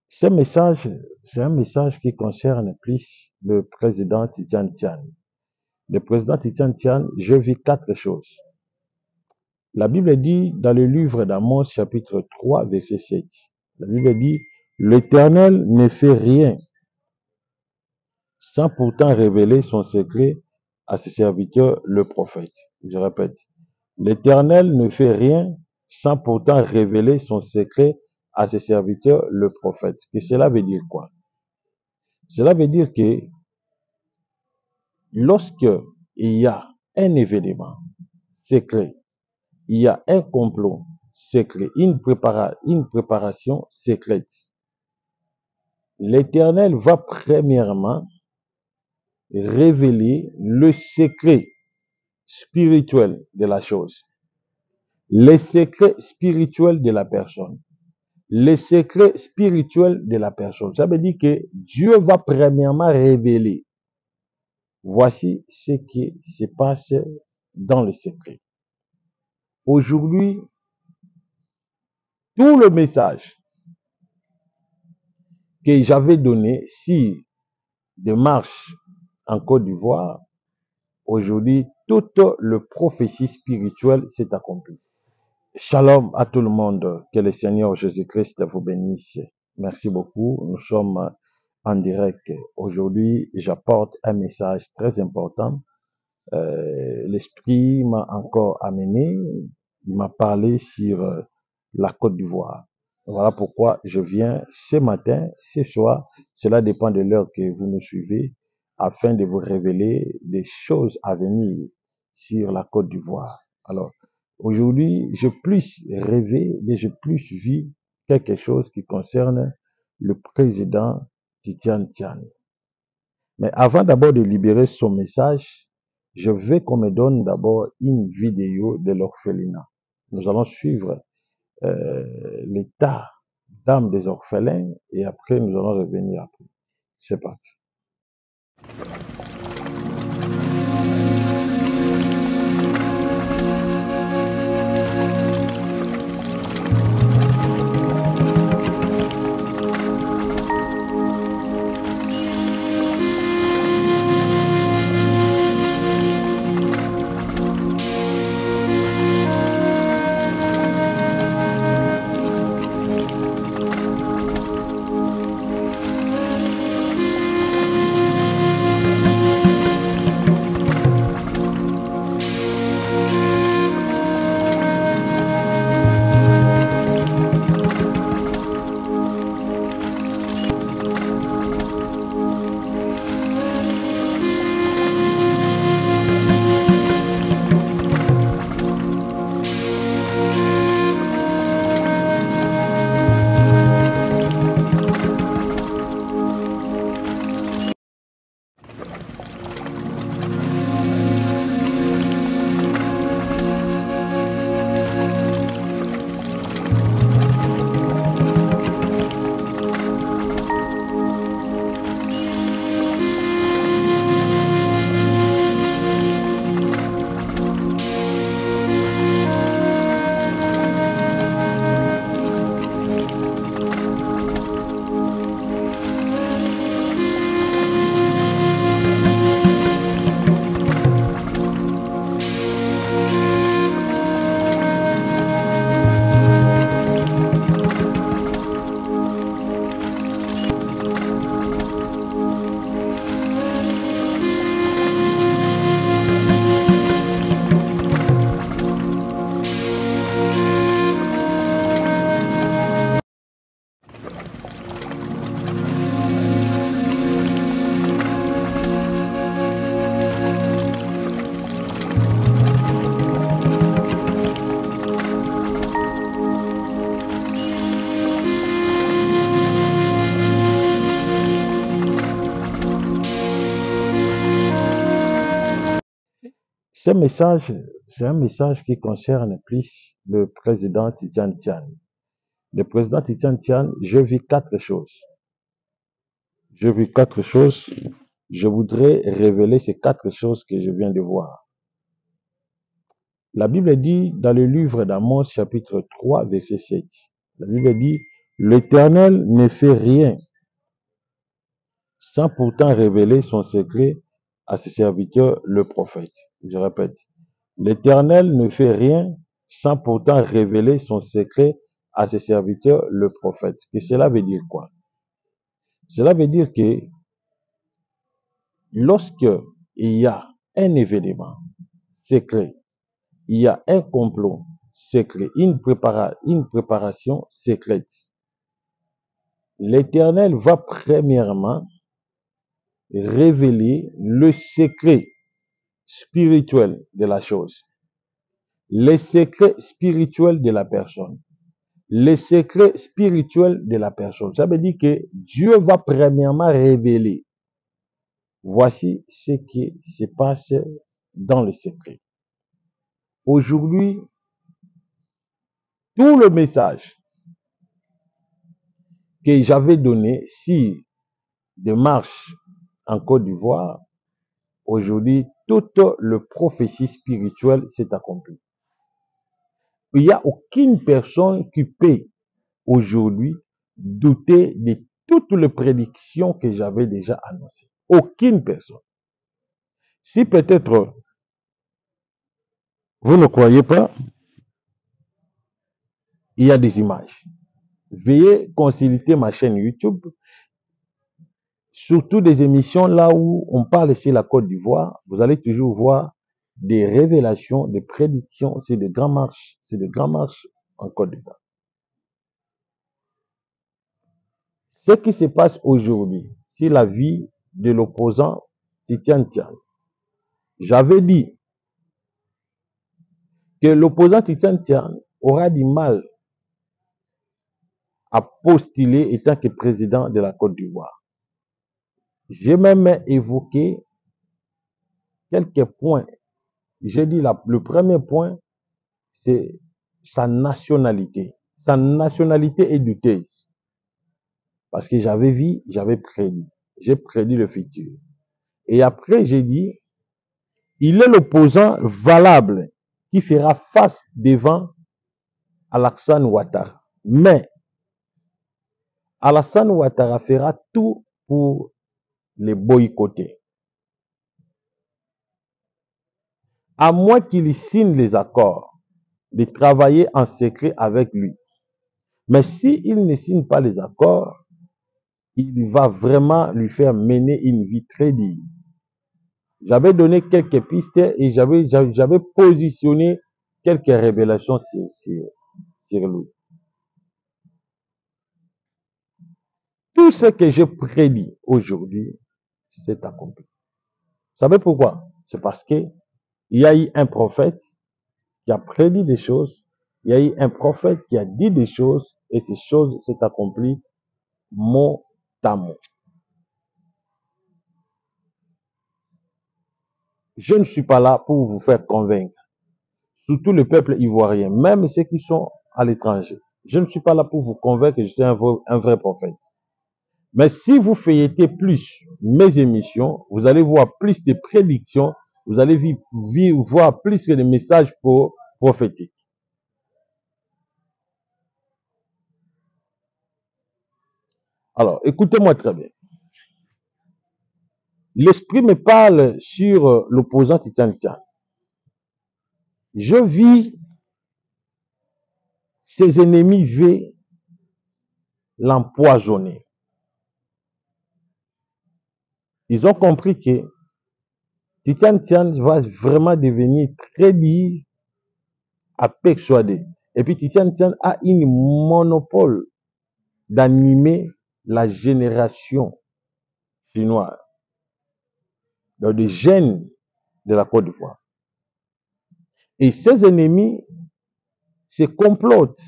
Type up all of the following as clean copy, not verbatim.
Ce message, c'est un message qui concerne plus le président Titian Tian. Le président Titian Tian, je vis quatre choses. La Bible dit dans le livre d'Amos, chapitre 3, verset 7, la Bible dit, l'Éternel ne fait rien sans pourtant révéler son secret à ses serviteurs, le prophète. Je répète, l'Éternel ne fait rien sans pourtant révéler son secret à ses serviteurs, le prophète. Que cela veut dire quoi? Cela veut dire que lorsque il y a un événement secret, il y a un complot secret, une préparation secrète, l'Éternel va premièrement révéler le secret spirituel de la chose, les secrets spirituels de la personne, les secrets spirituels de la personne. Ça veut dire que Dieu va premièrement révéler. Voici ce qui se passe dans le secret. Aujourd'hui, tout le message que j'avais donné sur des marches en Côte d'Ivoire, aujourd'hui, toute le prophétie spirituelle s'est accomplie. Shalom à tout le monde. Que le Seigneur Jésus-Christ vous bénisse. Merci beaucoup. Nous sommes en direct. Aujourd'hui, j'apporte un message très important. L'Esprit m'a encore amené. Il m'a parlé sur la Côte d'Ivoire. Voilà pourquoi je viens ce matin, ce soir. Cela dépend de l'heure que vous nous suivez, afin de vous révéler des choses à venir sur la Côte d'Ivoire. Alors, aujourd'hui, je plus rêvé, mais je plus vu quelque chose qui concerne le président Titian Tian. Mais avant d'abord de libérer son message, je veux qu'on me donne d'abord une vidéo de l'orphelinat. Nous allons suivre l'état d'âme des orphelins et après nous allons revenir après. C'est parti. Ce message, c'est un message qui concerne plus le président Titian Tian. Le président Titian Tian, je vis quatre choses. Je vis quatre choses. Je voudrais révéler ces quatre choses que je viens de voir. La Bible dit dans le livre d'Amos, chapitre 3, verset 7, la Bible dit, l'Éternel ne fait rien sans pourtant révéler son secret à ses serviteurs, le prophète. Je répète, l'Éternel ne fait rien sans pourtant révéler son secret à ses serviteurs, le prophète. Que cela veut dire quoi? Cela veut dire que lorsque il y a un événement secret, il y a un complot secret, une préparation secrète, l'Éternel va premièrement révéler le secret spirituel de la chose, les secrets spirituels de la personne, les secrets spirituels de la personne. Ça veut dire que Dieu va premièrement révéler. Voici ce qui se passe dans le secret. Aujourd'hui, tout le message que j'avais donné sur des marches en Côte d'Ivoire, aujourd'hui, toute le prophétie spirituelle s'est accomplie. Il n'y a aucune personne qui peut aujourd'hui douter de toutes les prédictions que j'avais déjà annoncées. Aucune personne. Si peut-être vous ne croyez pas, il y a des images. Veuillez consulter ma chaîne YouTube, surtout des émissions là où on parle sur la Côte d'Ivoire. Vous allez toujours voir des révélations, des prédictions, c'est de grandes marches en Côte d'Ivoire. Ce qui se passe aujourd'hui, c'est la vie de l'opposant Titian Tian. J'avais dit que l'opposant Titian Tian aura du mal à postuler étant que président de la Côte d'Ivoire. J'ai même évoqué quelques points. J'ai dit le premier point, c'est sa nationalité. Sa nationalité est douteuse. Parce que j'avais vu, j'avais prédit. J'ai prédit le futur. Et après, j'ai dit, il est l'opposant valable qui fera face devant Alassane Ouattara. Mais Alassane Ouattara fera tout pour les boycotter. À moins qu'il signe les accords de travailler en secret avec lui. Mais s'il ne signe pas les accords, il va vraiment lui faire mener une vie très digne. J'avais donné quelques pistes et j'avais positionné quelques révélations sur lui. Tout ce que j'ai prédit aujourd'hui, c'est accompli. Vous savez pourquoi? C'est parce que il y a eu un prophète qui a prédit des choses, il y a eu un prophète qui a dit des choses et ces choses s'est accomplies mot à mot. Je ne suis pas là pour vous faire convaincre, surtout le peuple ivoirien, même ceux qui sont à l'étranger. Je ne suis pas là pour vous convaincre que je suis un vrai prophète. Mais si vous feuilletez plus mes émissions, vous allez voir plus de prédictions, vous allez voir plus que de messages prophétiques. Alors, écoutez-moi très bien. L'esprit me parle sur l'opposant Titian Tian. Je vis ses ennemis veulent l'empoisonner. Ils ont compris que Titian Tian va vraiment devenir très dur à persuader. Et puis Titian Tian a une monopole d'animer la génération chinoise, donc des jeunes de la Côte d'Ivoire. Et ses ennemis se complotent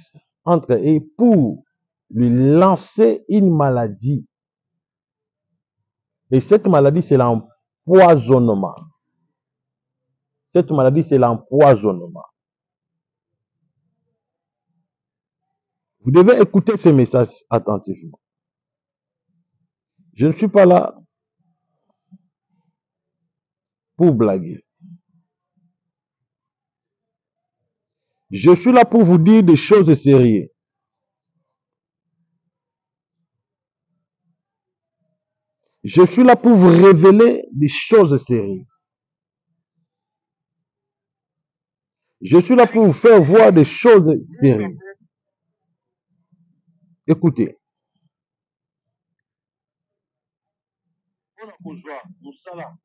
entre eux pour lui lancer une maladie. Et cette maladie, c'est l'empoisonnement. Cette maladie, c'est l'empoisonnement. Vous devez écouter ces messages attentivement. Je ne suis pas là pour blaguer. Je suis là pour vous dire des choses sérieuses. Je suis là pour vous révéler des choses sérieuses. Je suis là pour vous faire voir des choses sérieuses. Écoutez,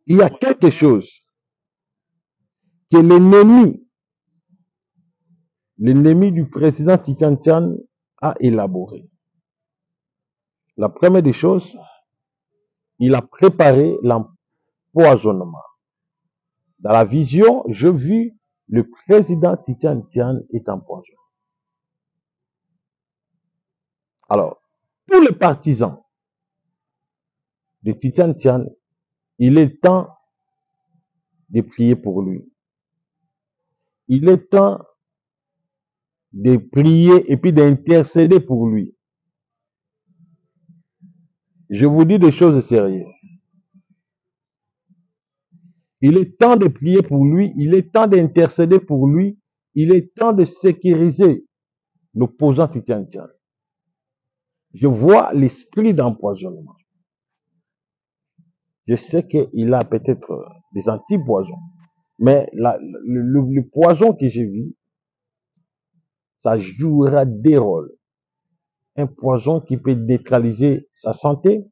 il y a quelque chose que l'ennemi du président Titian Tian a élaboré. La première des choses, il a préparé l'empoisonnement. Dans la vision, je vis le président Titian Tian est empoisonné. Alors, tous les partisans de Titian Tian, il est temps de prier pour lui. Il est temps de prier et puis d'intercéder pour lui. Je vous dis des choses sérieuses. Il est temps de prier pour lui, il est temps d'intercéder pour lui, il est temps de sécuriser l'opposant Titian Tian. Je vois l'esprit d'empoisonnement. Je sais qu'il a peut-être des antipoisons, mais le poison que je vis, ça jouera des rôles. Un poison qui peut neutraliser sa santé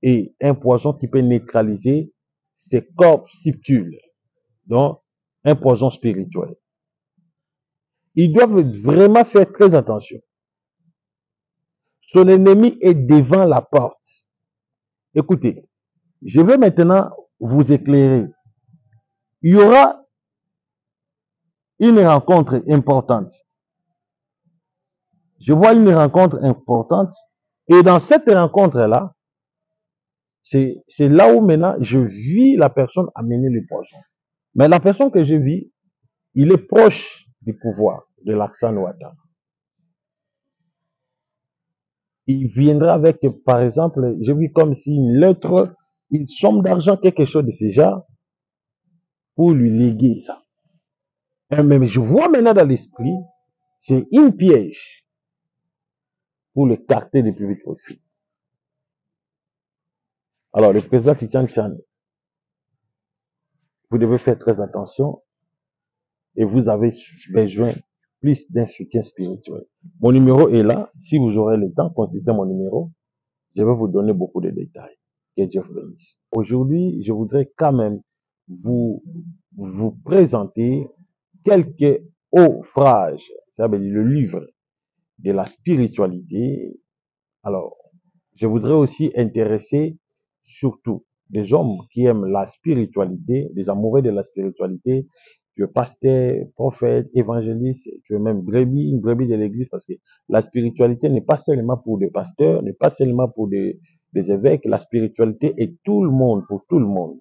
et un poison qui peut neutraliser ses corps subtils. Donc, un poison spirituel. Ils doivent vraiment faire très attention. Son ennemi est devant la porte. Écoutez, je vais maintenant vous éclairer. Il y aura une rencontre importante. Je vois une rencontre importante. Et dans cette rencontre-là, c'est là où maintenant je vis la personne amener le poison. Mais la personne que je vis, il est proche du pouvoir de l'Axan Ouattara. Il viendra avec, par exemple, je vis comme si une lettre, une somme d'argent, quelque chose de ce genre, pour lui léguer ça. Mais je vois maintenant dans l'esprit, c'est une piège pour le carter le plus vite possible. Alors, le président Titian Tian, vous devez faire très attention et vous avez besoin plus d'un soutien spirituel. Mon numéro est là. Si vous aurez le temps, consultez mon numéro. Je vais vous donner beaucoup de détails. Que Dieu vous bénisse. Aujourd'hui, je voudrais quand même vous présenter quelques ouvrages, ça veut dire le livre de la spiritualité. Alors, je voudrais aussi intéresser surtout des hommes qui aiment la spiritualité, des amoureux de la spiritualité. Tu es pasteur, prophète, évangéliste, tu es même brebis, une brebis de l'église, parce que la spiritualité n'est pas seulement pour des pasteurs, n'est pas seulement pour des évêques. La spiritualité est tout le monde, pour tout le monde.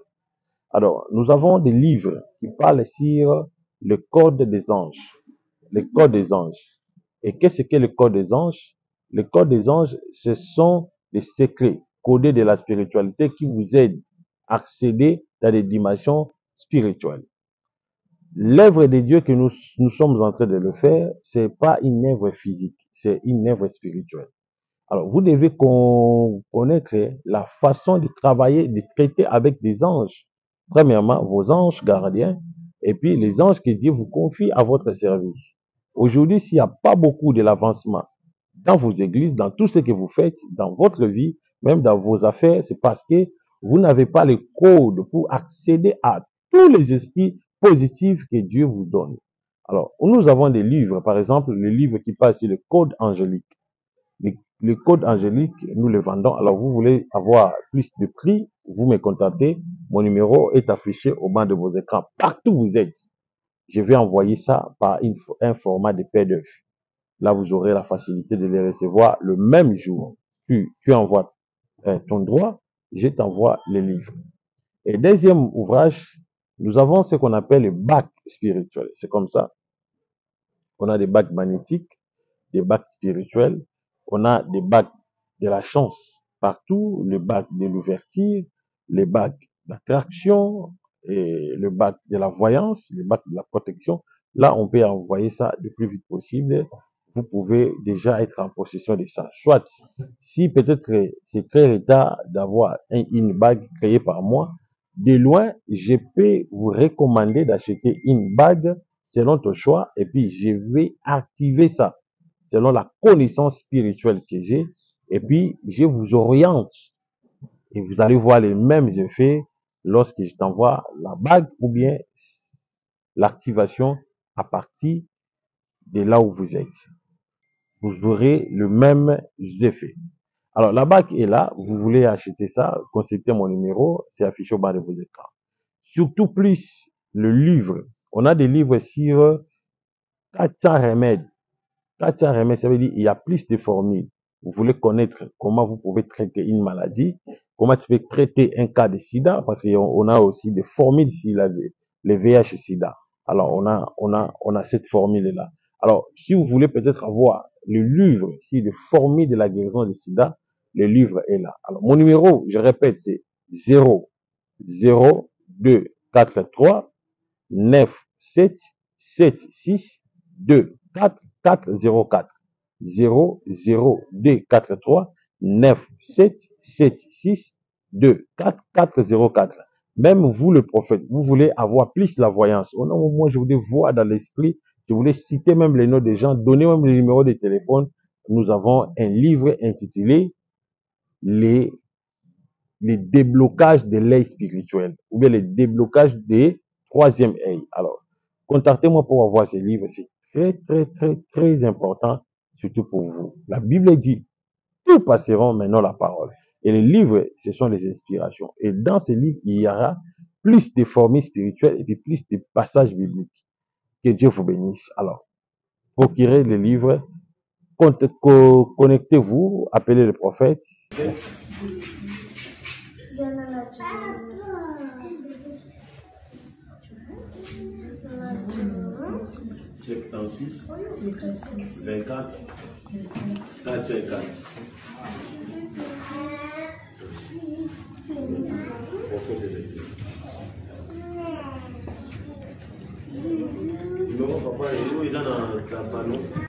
Alors, nous avons des livres qui parlent sur le code des anges. Le code des anges. Et qu'est-ce que le code des anges? Le code des anges, ce sont des secrets codés de la spiritualité qui vous aident à accéder dans des dimensions spirituelles. L'œuvre de Dieu que nous sommes en train de le faire, c'est pas une œuvre physique, c'est une œuvre spirituelle. Alors, vous devez connaître la façon de travailler, de traiter avec des anges. Premièrement, vos anges gardiens, et puis les anges que Dieu vous confie à votre service. Aujourd'hui, s'il n'y a pas beaucoup de l'avancement dans vos églises, dans tout ce que vous faites, dans votre vie, même dans vos affaires, c'est parce que vous n'avez pas les codes pour accéder à tous les esprits positifs que Dieu vous donne. Alors, nous avons des livres, par exemple, le livre qui parle sur le code angélique. Le code angélique, nous le vendons. Alors, vous voulez avoir plus de prix, vous me contactez. Mon numéro est affiché au bas de vos écrans. Partout où vous êtes, je vais envoyer ça par un format de PDF. Là, vous aurez la facilité de les recevoir le même jour. Tu envoies ton droit, je t'envoie les livres. Et deuxième ouvrage, nous avons ce qu'on appelle le bac spirituel. C'est comme ça. On a des bacs magnétiques, des bacs spirituels, on a des bacs de la chance partout, le bac de l'ouverture, les bacs d'attraction, et le bac de la voyance, le bac de la protection, là, on peut envoyer ça le plus vite possible. Vous pouvez déjà être en possession de ça. Soit, si peut-être c'est très retard d'avoir une bague créée par moi, de loin, je peux vous recommander d'acheter une bague selon ton choix et puis je vais activer ça selon la connaissance spirituelle que j'ai et puis je vous oriente et vous allez voir les mêmes effets lorsque je t'envoie la bague ou bien l'activation à partir de là où vous êtes. Vous aurez le même effet. Alors, la bague est là. Vous voulez acheter ça, consultez mon numéro. C'est affiché au bas de vos écrans. Surtout plus le livre. On a des livres sur 400 remèdes. 400 remèdes, ça veut dire qu'il y a plus de formules. Vous voulez connaître comment vous pouvez traiter une maladie, comment tu peux traiter un cas de sida, parce qu'on a aussi des formules sur les VIH et sida. Alors, on a cette formule-là. Alors, si vous voulez peut-être avoir le livre sur les formules de la guérison du sida, le livre est là. Alors, mon numéro, je répète, c'est 0 0 2 4 3 9 7 7 6 2 4 4 0 4 0 0 2 4 3 9 7 7 6 2 4 4 0 4. Même vous, le prophète, vous voulez avoir plus la voyance. Au nom, moi, je voulais voir dans l'esprit, je voulais citer même les noms des gens, donner même le numéro de téléphone. Nous avons un livre intitulé les déblocages de l'œil spirituel ou bien les déblocages des troisième œil. Alors, contactez-moi pour avoir ces livres. C'est très, très, très, très important, surtout pour vous. La Bible dit, tout passeront, mais non la parole. Et les livres, ce sont les inspirations. Et dans ces livres, il y aura plus de formules spirituelles et puis plus de passages bibliques. Que Dieu vous bénisse. Alors, procurez les livres, connectez-vous, appelez le prophète. 76 24 454. Non, papa, il est dans la panneau.